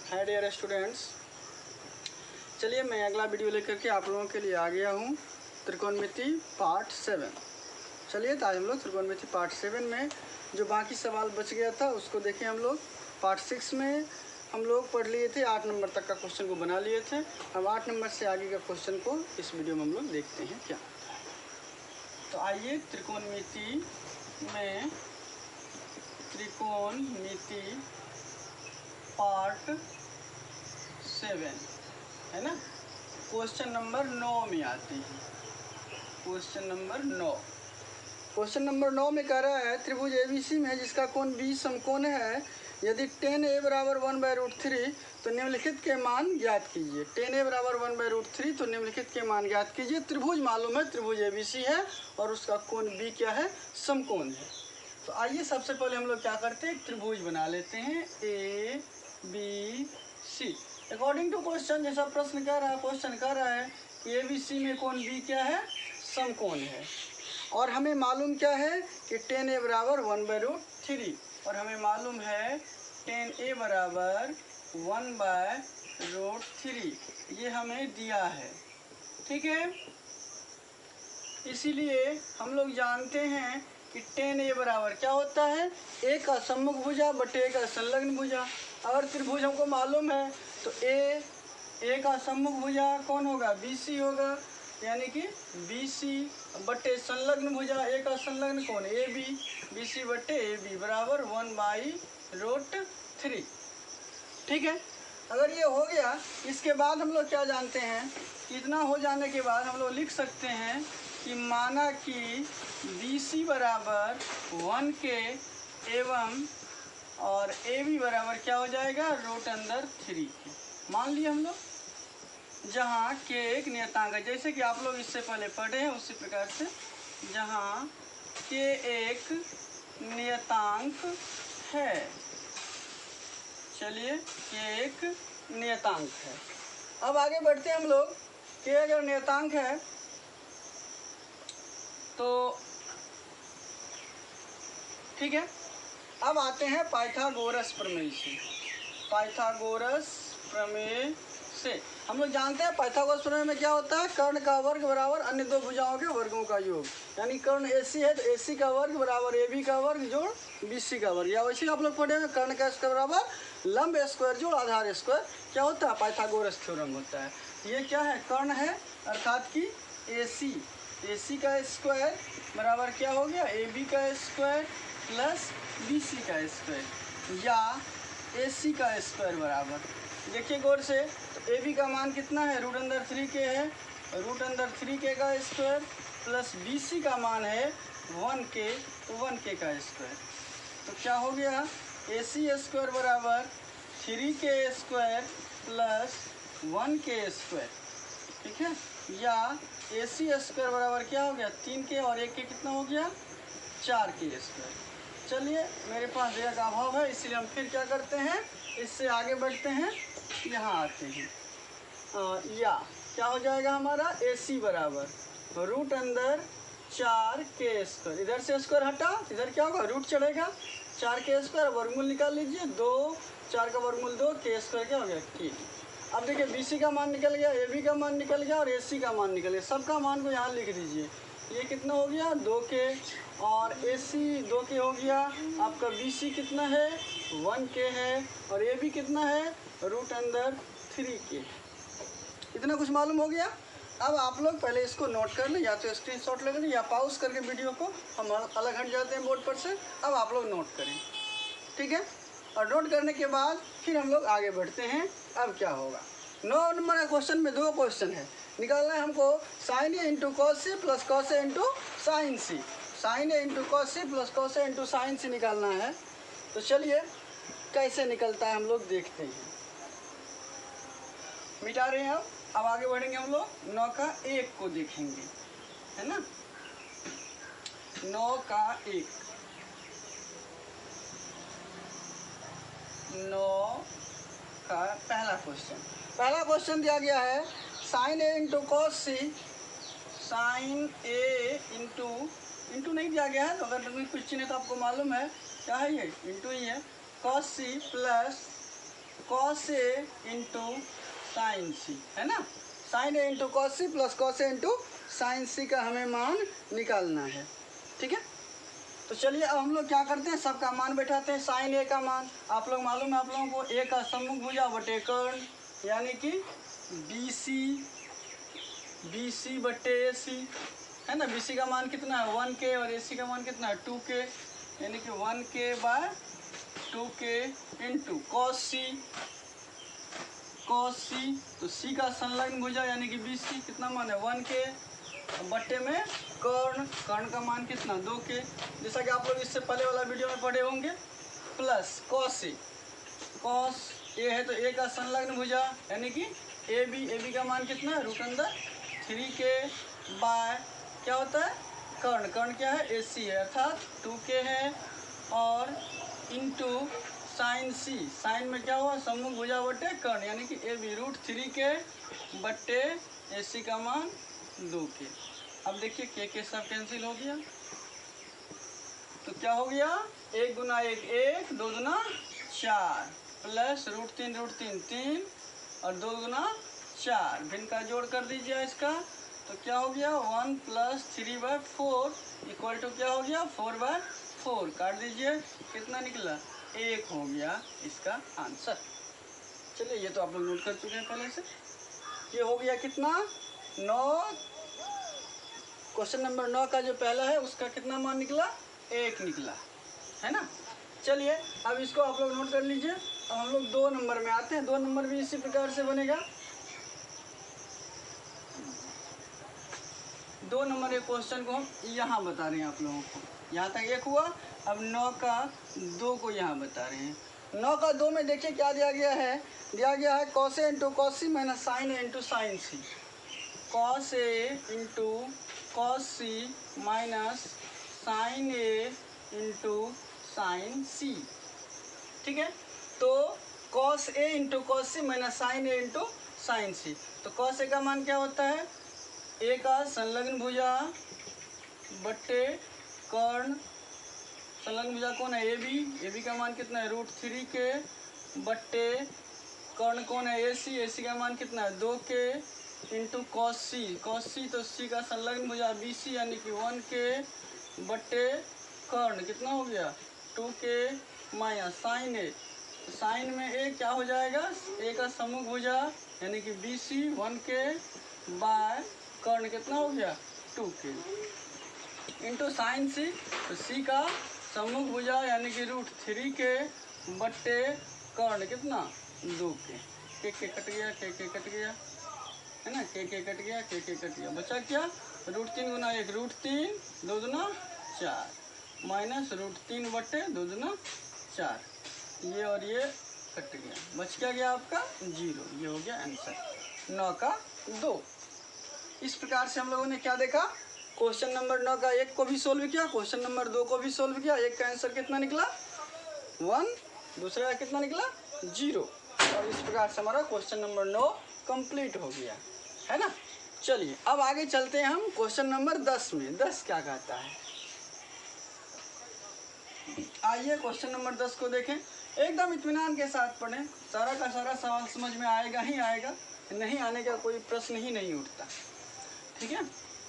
Hi dear students, चलिए मैं अगला वीडियो लेकर के आप लोगों के लिए आ गया हूँ त्रिकोणमिति पार्ट 7। चलिए तो आज हम लोग त्रिकोणमिति पार्ट 7 में जो बाकी सवाल बच गया था उसको देखें। हम लोग पार्ट 6 में हम लोग पढ़ लिए थे, 8 नंबर तक का क्वेश्चन को बना लिए थे। अब 8 नंबर से आगे का क्वेश्चन को इस वीडियो में हम लोग देखते हैं क्या होता है। तो आइए त्रिकोणमिति में त्रिकोणमिति पार्ट 7 है ना, क्वेश्चन नंबर 9 में आते हैं। क्वेश्चन नंबर 9 में कह रहा है त्रिभुज एबीसी में जिसका कोण बी समकोण है, यदि tan a बराबर 1/√3 तो निम्नलिखित के मान ज्ञात कीजिए। tan a बराबर 1/√3 तो निम्नलिखित के मान ज्ञात कीजिए। त्रिभुज मालूम है, त्रिभुज एबीसी है और उसका कोण b क्या है, समकोण है। तो आइए सबसे पहले हम लोग क्या करते हैं, त्रिभुज बना लेते हैं A B C according to question. जैसा प्रश्न कह रहा है, क्वेश्चन कह रहा है कि ए बी सी में कोण बी क्या है, समकोण है। और हमें मालूम क्या है कि tan a बराबर 1/√3 और हमें मालूम है tan a बराबर 1/√3, ये हमें दिया है। ठीक है, इसीलिए हम लोग जानते हैं कि tan a बराबर क्या होता है, a का सम्मुख भुजा बटे a का संलग्न भुजा। अगर त्रिभुज हमको मालूम है तो a का सम्मुख भुजा कौन होगा, BC होगा, यानी कि BC बटे संलग्न भुजा a का संलग्न कौन, AB, BC बटे AB बराबर 1/√3। ठीक है, अगर ये हो गया, इसके बाद हम लोग क्या जानते हैं, इतना हो जाने के बाद हम लोग लिख सकते हैं कि माना कि BC बराबर 1 के एवं और AB बराबर क्या हो जाएगा, √3 के। मान लिया हम लोग, जहाँ k एक नियतांक है, जैसे कि आप लोग इससे पहले पढ़े हैं उसी प्रकार से, जहाँ k एक नियतांक है। चलिए, k एक नियतांक है। अब आगे बढ़ते हैं हम लोग। k अगर नियतांक है तो ठीक है, अब आते हैं पाइथागोरस प्रमेय से। पाइथागोरस प्रमेय से हम लोग जानते हैं पाइथागोरस प्रमेय में क्या होता है, कर्ण का वर्ग बराबर अन्य दो भुजाओं के वर्गों का योग। यानी कर्ण AC है तो AC का वर्ग बराबर AB का वर्ग जोड़ BC का वर्ग, या वैसे आप लोग पढ़े हैं कर्ण का स्क्वायर बराबर लंब स्क्वायर जोड़ आधार स्क्वायर। क्या होता है, पाइथागोरस थ्योरम होता है। ये क्या है, कर्ण है अर्थात कि AC का स्क्वायर बराबर क्या हो गया, AB का स्क्वायर प्लस BC का स्क्वायर, या AC का स्क्वायर बराबर, देखिए गौर से, तो AB का मान कितना है, √3 है, √3 का स्क्वायर प्लस BC का मान है 1 का स्क्वायर। तो क्या हो गया, AC स्क्वायर बराबर 3 स्क्वायर प्लस 1 स्क्वायर। ठीक है, या AC स्क्वायर बराबर क्या हो गया, 3 और 1 कितना हो गया, 4 स्क्वायर। चलिए, मेरे पास जगह का अभाव है इसलिए हम फिर क्या करते हैं, इससे आगे बढ़ते हैं, यहाँ आते हैं। या क्या हो जाएगा हमारा, AC बराबर √4 स्क्वायर, इधर से स्क्वायर हटा, इधर क्या होगा, रूट चढ़ेगा, 4 स्क्वायर, वर्गमूल निकाल लीजिए, 2, 4 का वर्गमूल 2, स्क्वायर क्या हो गया, k। अब देखिए BC का मान निकल गया, AB का मान निकल गया और AC का मान निकल गया। सबका मान को यहाँ लिख दीजिए। ये कितना हो गया, 2 और AC 2 हो गया। आपका BC कितना है, 1 है और AB कितना है, √3 इतना कुछ मालूम हो गया। अब आप लोग पहले इसको नोट कर लें, या तो स्क्रीनशॉट ले लें या पॉज करके वीडियो को, हम अलग हट जाते हैं बोर्ड पर से। अब आप लोग नोट करें, ठीक है, और नोट करने के बाद फिर हम लोग आगे बढ़ते हैं। अब क्या होगा, 9 नंबर का क्वेश्चन में 2 क्वेश्चन है, निकालना है हमको sin A into cos C plus cos A into sine C. sin A into cos C plus cos A into sine C निकालना है। तो चलिए कैसे निकलता है हम लोग देखते हैं। मिटा रहे हैं अब आगे बढ़ेंगे हम लोग। 9 का 1 को देखेंगे, है ना, 9 का 1, 9 का पहला क्वेश्चन दिया गया है sin A into cos C, sin A into नहीं दिया गया है, तो अगर कुछ चिन्ह तो आपको मालूम है क्या है, ये इंटू ही है, cos C plus cos A into sine C, है ना। Sine A into cos C plus cos A into sine C का हमें मान निकालना है, ठीक है। तो चलिए अब हम लोग क्या करते हैं, सबका मान बैठाते हैं। साइन ए का मान आप लोग मालूम है आप लोगों को, ए का सम्मुख भुजा बटे कर्ण, यानी कि बी सी बटे ए सी, है ना। बी सी का मान कितना है 1k और ए सी का मान कितना है 2k, यानी कि 1k bye 2k into cos सी, तो सी का संलग्न भुजा यानी कि बी सी कितना मान है 1k, बट्टे में कर्ण का मान कितना 2k, जैसा कि आप लोग इससे पहले वाला वीडियो में पढ़े होंगे, प्लस कॉस ए है तो ए का संलग्न भुजा यानी कि ए बी का मान कितना है रूट अंदर 3k बाय क्या होता है कर्ण क्या है ए सी है अर्थात 2k है, और इंटू साइन सी, साइन में क्या हुआ सम्मुख भुजा बटे कर्ण यानी कि ए बी रूट 3k बट्टे ए सी का मान 2k। अब देखिए के सब कैंसिल हो गया, तो क्या हो गया 1 गुना 1 1, 2 गुना 4 प्लस रूट 3 3 और 2 गुना 4, भिन्न का जोड़ कर दीजिए इसका, तो क्या हो गया 1 प्लस 3/4 इक्वल टू क्या हो गया 4/4, काट दीजिए कितना निकला 1 हो गया इसका आंसर। चलिए ये तो आप लोग नोट कर चुके हैं पहले से। ये हो गया कितना 9, क्वेश्चन नंबर 9 का जो पहला है उसका कितना मान निकला 1 निकला, है ना। चलिए अब इसको आप लोग नोट कर लीजिए। अब हम लोग 2 नंबर में आते हैं। 2 नंबर भी इसी प्रकार से बनेगा। 2 नंबर के क्वेश्चन को हम यहाँ बता रहे हैं आप लोगों को, यहाँ तक 1 हुआ। अब 9 का 2 को यहाँ बता रहे हैं। 9 का 2 में देखिए क्या दिया गया है cos A into cos C minus sign A into sine C, cos A into cos C minus sign A into sine सी, ठीक है। तो cos A into cos C minus sign A into sine सी, तो cos A का मान क्या होता है ए का संलग्न भुजा बट्टे कर्ण, संलग्न भुजा कौन है ए बी का मान कितना है रूट 3k बट्टे कर्ण कौन है ए सी का मान कितना है 2k इंटू कॉस सी तो सी का संलग्न भुजा बी सी यानी कि 1k बट्टे कर्ण कितना हो गया 2k माइनस साइन ए, तो साइन में ए क्या हो जाएगा ए का सम्मुख भुजा यानी कि बी सी 1k बाय कर्ण कितना हो गया 2k इंटू साइन सी, तो सी का सम्मुख भुजा यानी कि रूट 3k बट्टे कर्ण कितना 2k, के कट गया के कट गया, है ना, के कट गया के कट गया, बचा क्या रूट 3 गुना 1 रूट 3 2 गुना 4 माइनस रूट 3 बट्टे 2 गुना 4, ये और ये कट गया, बच क्या गया आपका 0। ये हो गया आंसर 9 का 2। इस प्रकार से हम लोगों ने क्या देखा, क्वेश्चन नंबर 9 का 1 को भी सोल्व किया, क्वेश्चन नंबर 2 को भी सोल्व किया। एक का आंसर कितना निकला 1, दूसरे का कितना निकला 0, और इस प्रकार से हमारा क्वेश्चन नंबर 9 कंप्लीट हो गया, है ना। चलिए अब आगे चलते हैं हम क्वेश्चन नंबर 10 में। 10 क्या कहता है, आइए क्वेश्चन नंबर 10 को देखें। एकदम इत्मीनान के साथ पढ़ें, सारा का सारा सवाल समझ में आएगा ही आएगा, नहीं आने का कोई प्रश्न ही नहीं उठता, ठीक है।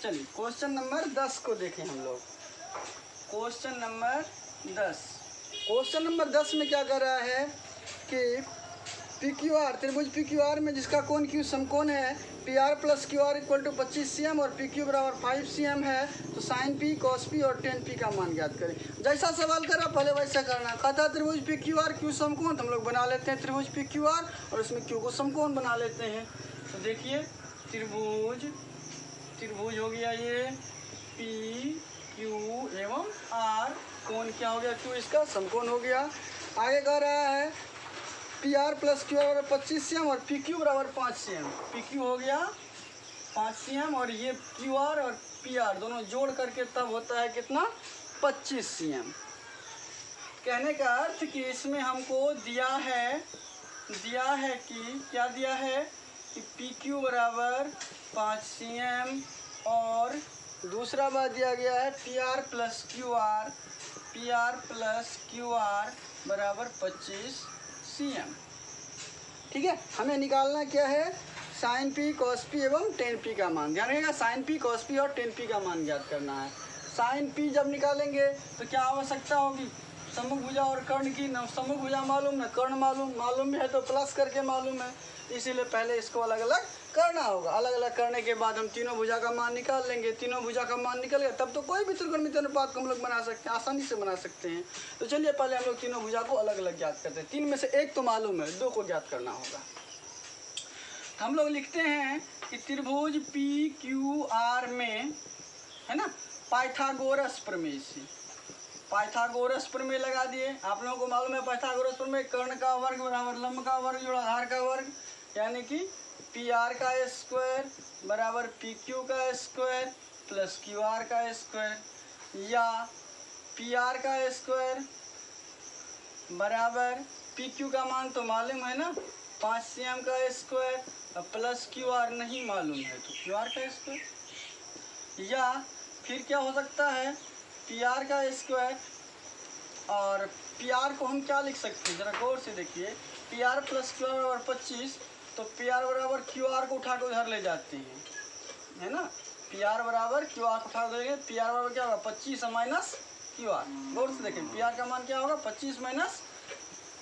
चलिए क्वेश्चन नंबर 10 को देखें हम लोग। क्वेश्चन नंबर 10 में क्या कर रहा है कि PQR त्रिभुज PQR में जिसका कोण Q समकोण है, PR plus QR equal to 25 cm और PQ बराबर 5 cm है, तो साइन P cos P और tan P का मान ज्ञात करें। जैसा सवाल करा पहले वैसा करना। कहता त्रिभुज PQR Q समकोण, तो हम लोग बना लेते हैं त्रिभुज PQR और उसमें Q को समकोण बना लेते हैं। तो देखिए त्रिभुज हो गया ये PQ एवं R, कोण क्या हो गया Q इसका समकोण हो गया। आगे कह रहा है PR प्लस क्यू बराबर 25 cm और PQ बराबर 5 cm, PQ हो गया 5 cm और ये QR और PR दोनों जोड़ करके तब होता है कितना 25 cm। कहने का अर्थ कि इसमें हमको दिया है कि क्या दिया है कि PQ बराबर 5 cm और दूसरा बात दिया गया है PR प्लस QR बराबर 25 cm, ठीक है, हमें निकालना क्या है, साइन पी कॉस पी एवं टेन पी का मान। ध्यान रखिएगा, साइन पी कॉस पी और टेन पी का मान ज्ञात करना है। साइन पी जब निकालेंगे तो क्या आवश्यकता होगी, सम्मुख भुजा और कर्ण की। न सम्मुख भुजा मालूम न कर्ण मालूम भी है तो प्लस करके मालूम है, इसीलिए पहले इसको अलग अलग करना होगा। अलग अलग करने के बाद हम तीनों भुजा का मान निकाल लेंगे। तीनों भुजा का मान निकल गया तब तो कोई भी त्रिकोणमितीय अनुपात को हम लोग बना सकते हैं, आसानी से बना सकते हैं। तो चलिए पहले हम लोग तीनों भुजा को अलग अलग ज्ञात करते हैं। तीन में से एक तो मालूम है, दो को ज्ञात करना होगा। हम लोग लिखते हैं कि त्रिभुज पी क्यू आर में, है ना, पाइथागोरस प्रमेय से, पाइथागोरस प्रमेय लगा दिए। आप लोगों को मालूम है पाइथागोरस प्रमेय, कर्ण का वर्ग बराबर लंब का वर्ग जोड़ आधार का वर्ग, यानी कि पी आर का स्क्वायर बराबर पी क्यू का स्क्वायर प्लस क्यू आर का स्क्वायर, या पी आर का स्क्वायर बराबर पी क्यू का मान तो मालूम है ना 5 cm का स्क्वायर, प्लस क्यू आर नहीं मालूम है तो क्यू आर का स्क्वायर, या फिर क्या हो सकता है पी आर का स्क्वायर, और पी आर को हम क्या लिख सकते हैं, जरा गौर से देखिए, P R plus Q are बराबर 25, तो पी आर बराबर क्यू आर को उठा कर उधर ले जाते हैं, है ना, पी आर बराबर क्यू आर को उठा देंगे, पी आर बराबर क्या होगा 25 माइनस क्यू आर। गौर से देखें, पी आर का मान क्या होगा 25 माइनस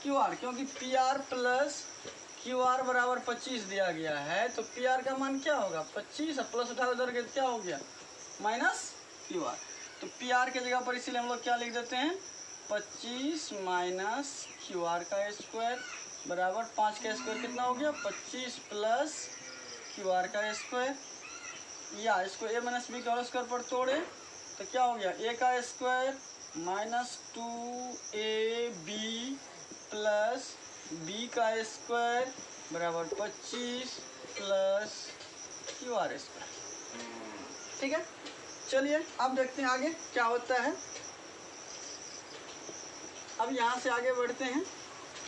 क्यू आर, क्योंकि P R plus Q are बराबर 25 दिया गया है, तो पी आर का मान क्या होगा 25, प्लस उठा उधर के क्या हो गया माइनस क्यू आर। तो पी आर की जगह पर इसीलिए हम लोग क्या लिख देते हैं 25 माइनस क्यू आर का स्क्वायर बराबर 5 का स्क्वायर कितना हो गया 25 प्लस क्यू आर का स्क्वायर, या इसको ए माइनस बी का होल स्क्वायर पर तोड़े तो क्या हो गया ए का square minus 2ab plus B का स्क्वायर बराबर 25 प्लस क्यू आर स्क्वायर। ठीक है, चलिए अब देखते हैं आगे क्या होता है। अब यहाँ से आगे बढ़ते हैं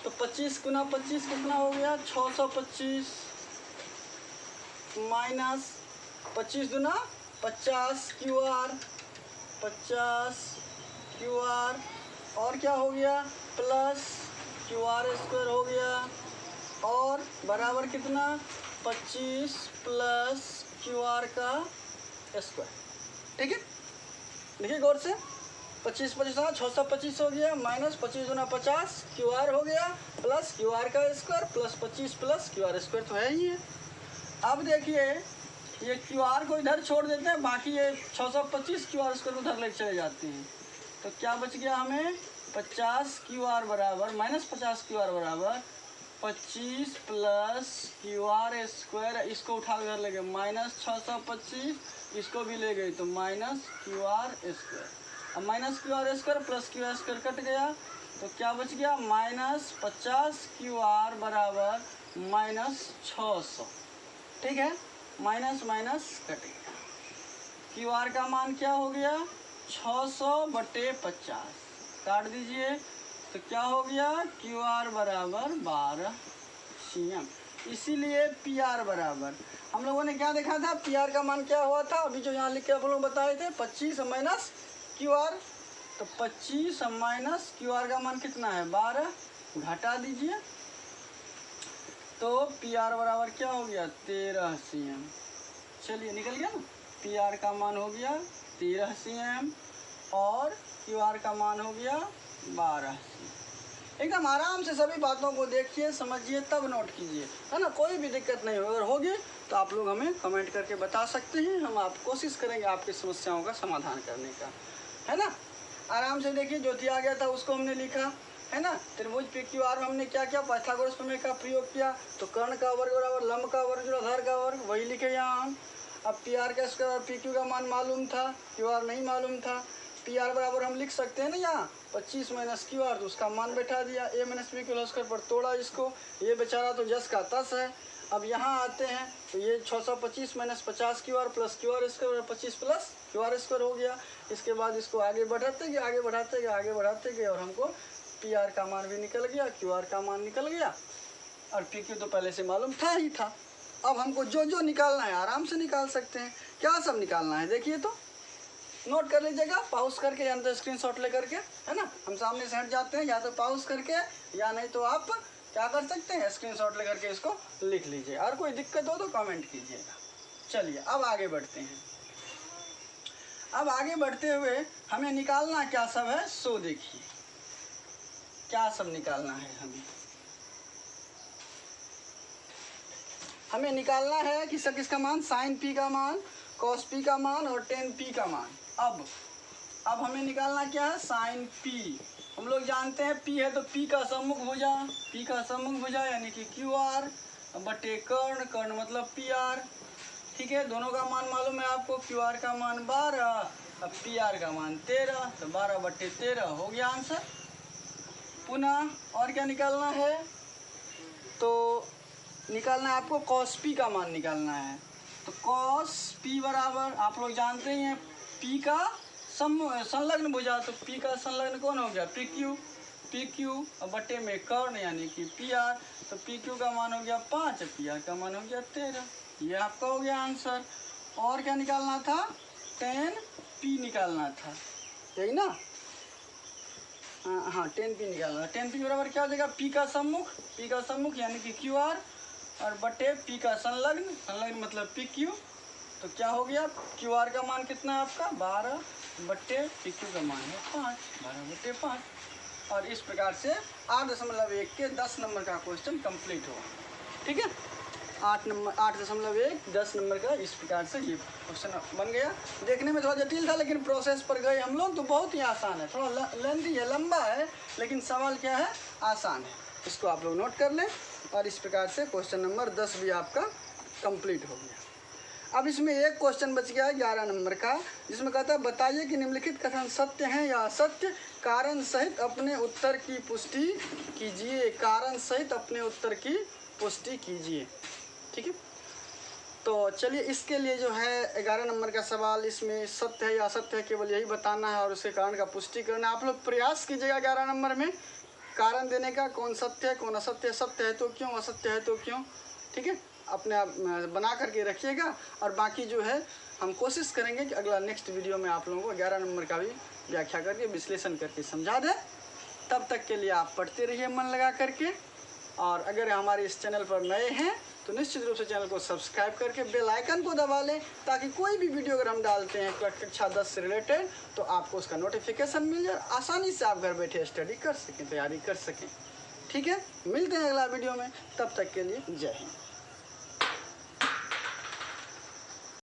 तो 25 गुना 25 कितना हो गया 625 माइनस 25 गुना 50 क्यू आर 50 क्यू आर, और क्या हो गया प्लस क्यू आर स्क्वायर हो गया, और बराबर कितना 25 प्लस क्यू आर का स्क्वायर। ठीक है, देखिए गौर से 25 25 625 हो गया माइनस 25 गुना 50 क्यू आर हो गया प्लस क्यू आर का square plus 25 plus Q are square तो है ही है। अब देखिए ये क्यू आर को इधर छोड़ देते हैं, बाकी ये 625 क्यू आर स्क्वायर उधर लेके चले जाते हैं, तो क्या बच गया हमें 50 क्यू आर बराबर माइनस 50 क्यू आर बराबर 25 प्लस क्यू आर स्क्वायर, इसको उठा कर ले गए माइनस 625, इसको भी ले गए तो माइनस क्यू आर स्क्वायर। अब minus Q are square plus Q are square cut गया तो क्या बच गया माइनस 50 क्यू आर बराबर माइनस 600। ठीक है, माइनस माइनस कट गया, क्यू आर का मान क्या हो गया 600/50, काट दीजिए तो क्या हो गया क्यू आर बराबर 12 cm। इसीलिए पी आर बराबर हम लोगों ने क्या देखा था, पी आर का मान क्या हुआ था अभी जो यहाँ लिख के आप लोग बताए थे 25 माइनस क्यू आर, तो 25 माइनस क्यू आर का मान कितना है 12, घटा दीजिए तो पी आर बराबर क्या हो गया 13 cm। चलिए निकल गया ना, पी आर का मान हो गया 13 cm और क्यू आर का मान हो गया 12 cm। एकदम आराम से सभी बातों को देखिए समझिए तब नोट कीजिए, है ना, कोई भी दिक्कत नहीं होगी। अगर होगी तो आप लोग हमें कमेंट करके बता सकते हैं, हम आप कोशिश करेंगे आपकी समस्याओं का समाधान करने का, है ना। आराम से देखिए जो दिया गया था उसको हमने लिखा, है ना। त्रिभुज पी क्यू आर में हमने क्या किया पाइथागोरस प्रमेय का प्रयोग किया, तो कर्ण का वर्ग बराबर लंब का वर्ग जोड़ आधार का वर्ग, वही लिखे यहाँ हम। अब पी आर का स्क्वायर और पी क्यू का मान मालूम था, क्यू आर नहीं मालूम था। पी आर बराबर हम लिख सकते हैं ना यहाँ 25 माइनस क्यू आर, तो उसका मान बैठा दिया, ए माइनस बी के स्क्वायर पर तोड़ा इसको, ये बेचारा तो जस का तस है। अब यहाँ आते हैं तो ये 625 minus 50 Q R plus Q are square 25 plus Q are square हो गया। इसके बाद इसको आगे बढ़ाते गए आगे बढ़ाते गए आगे बढ़ाते गए और हमको पी आर का मान भी निकल गया, क्यू आर का मान निकल गया, और पी क्यू तो पहले से मालूम था ही था। अब हमको जो जो निकालना है आराम से निकाल सकते हैं। क्या सब निकालना है देखिए, तो नोट कर लीजिएगा पॉज करके या तो स्क्रीनशॉट ले करके, है ना। हम सामने से हट जाते हैं, या तो पॉज करके या नहीं तो आप क्या कर सकते हैं, स्क्रीनशॉट लेकर के इसको लिख लीजिए। और कोई दिक्कत हो तो कमेंट कीजिएगा। चलिए अब आगे बढ़ते हैं। अब आगे बढ़ते हुए हमें निकालना क्या सब है, सो देखिए क्या सब निकालना है। हमें निकालना है कि सब किसका मान, साइन पी का मान, कॉस पी का मान और टेन पी का मान। अब हमें निकालना क्या है, साइन पी। हम लोग जानते हैं पी है तो पी का सम्मुख भुजा, पी का सम्मुख भुजा यानी कि क्यू आर बटे कर्ण, कर्ण मतलब पी आर। ठीक है, दोनों का मान मालूम है आपको, क्यू आर का मान 12 और पी आर का मान 13, तो 12 बटे 13 हो गया आंसर। पुनः और क्या निकालना है, तो निकालना है आपको कॉस पी का मान निकालना है। तो कॉस पी बराबर आप लोग जानते ही हैं पी का संलग्न भुजा, तो पी का संलग्न कौन हो गया, पी क्यू और बटे में कर्ण यानी कि पी आर, तो पी क्यू का मान हो गया 5, पी आर का मान हो गया 13। ये आपका हो गया आंसर। और क्या निकालना था, टेन पी निकालना था, यही ना, हाँ टेन पी निकालना। टेन पी बराबर क्या हो जाएगा, पी का सम्मुख यानी कि क्यू आर और बटे पी का संलग्न मतलब पी क्यू, तो क्या हो गया, क्यू आर का मान कितना है आपका 12 बटे पी क्यू का मान है 5, 12 बटे 5। और इस प्रकार से 8.1 के 10 नंबर का क्वेश्चन कंप्लीट हुआ। ठीक है, 8.1 10 नंबर का इस प्रकार से ये क्वेश्चन बन गया। देखने में थोड़ा जटिल था लेकिन प्रोसेस पर गए हम लोग तो बहुत ही आसान है, थोड़ा लेंथी है, लंबा है, लेकिन सवाल क्या है, आसान है। इसको आप लोग नोट कर लें। और इस प्रकार से क्वेश्चन नंबर 10 भी आपका कंप्लीट हो गया। अब इसमें एक क्वेश्चन बच गया है 11 नंबर का, जिसमें कहता है बताइए कि निम्नलिखित कथन सत्य हैं या असत्य, कारण सहित अपने उत्तर की पुष्टि कीजिए। कारण सहित अपने उत्तर की पुष्टि कीजिए। ठीक है, तो चलिए इसके लिए जो है 11 नंबर का सवाल, इसमें सत्य है या असत्य है केवल यही बताना है और उसके कारण का पुष्टि करना है। आप लोग प्रयास कीजिएगा 11 नंबर में कारण देने का, कौन सत्य है कौन असत्य है, सत्य है तो क्यों, असत्य है तो क्यों। ठीक है, अपने आप बना करके रखिएगा। और बाकी जो है हम कोशिश करेंगे कि अगला नेक्स्ट वीडियो में आप लोगों को 11 नंबर का भी व्याख्या करके विश्लेषण करके समझा दें। तब तक के लिए आप पढ़ते रहिए मन लगा करके। और अगर हमारे इस चैनल पर नए हैं तो निश्चित रूप से चैनल को सब्सक्राइब करके बेल आइकन को दबा लें, ताकि कोई भी वीडियो अगर हम डालते हैं कक्षा 10 से रिलेटेड तो आपको उसका नोटिफिकेशन मिल जाए, आसानी से आप घर बैठे स्टडी कर सकें, तैयारी कर सकें। ठीक है, मिलते हैं अगला वीडियो में, तब तक के लिए जय हिंद।